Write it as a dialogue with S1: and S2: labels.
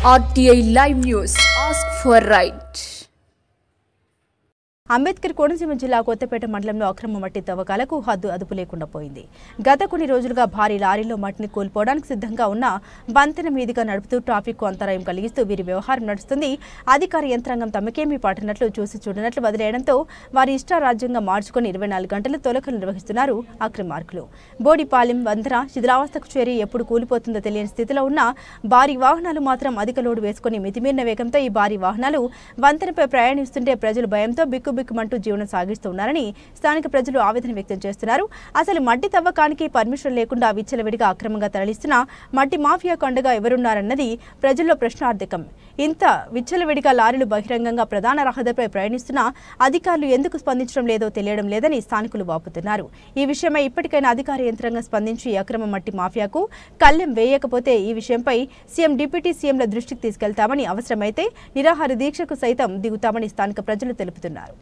S1: RTI Live News. Ask for right.
S2: Ambedkar Konaseema జిల్లా కొత్తపేట మండలంలో అక్రమ మట్టి తవ్వకాలకు హద్దు అదుపు లేకుండా పోయింది. గత కొన్ని రోజులుగా భారీ లారీలో మట్టిని కోల్పోవడానికి సిద్ధంగా ఉన్న వంతెన మీదుగా నడుపుతూ ట్రాఫిక్ కు అంతరాయం కలిగిస్తూ వీరి వ్యవహారం నడుస్తుంది. అధికార యంత్రాంగం తమకేమీ పాటినట్లు చూసి చూడనట్లు వదిలేయడంతో వారి ఇష్టారాజ్యంగా మార్చుకుని 24 గంటలు తొలకలు నిర్వహిస్తున్నారు అక్రమార్కులు. బోడిపాలెం వంతెన శిథిలావస్థకు చేరి ఎప్పుడు కూలిపోతుందో తెలియని స్థితిలో ఉన్న భారీ వాహనాలు మాత్రం అధిక లోడు వేసుకుని మితిమీరిన వేగంతో ఈ భారీ వాహనాలు వంతెనపై ప్రయాణిస్తుంటే ప్రజలు భయంతో బిక్కుబిక్కుమంటూ జీవనం సాగిస్తున్నారని స్థానిక ప్రజలు ఆవేదన వ్యక్తం చేస్తున్నారు. అసలు మట్టి తవ్వకానికి పర్మిషన్ లేకుండా విచ్చలవిడిగా అక్రమంగా తరలిస్తున్న మట్టి మాఫియా కొండగా ఎవరున్నారన్నది ప్రజల్లో ప్రశ్నార్థకం. ఇంత విచ్చలవిడిగా లారీలు బహిరంగంగా ప్రధాన రహదారిపై ప్రయాణిస్తున్న అధికారులు ఎందుకు స్పందించడం లేదో తెలియడం లేదని స్థానికులు వాపోతున్నారు. ఈ విషయమై ఇప్పటికైనా అధికార యంత్రాంగం స్పందించి అక్రమ మట్టి మాఫియాకు కళ్ళెం వేయకపోతే ఈ విషయంపై సీఎం డిప్యూటీ సీఎంల దృష్టికి తీసుకెళ్తామని, అవసరమైతే నిరాహార దీక్షకు సైతం దిగుతామని స్థానిక ప్రజలు తెలుపుతున్నారు.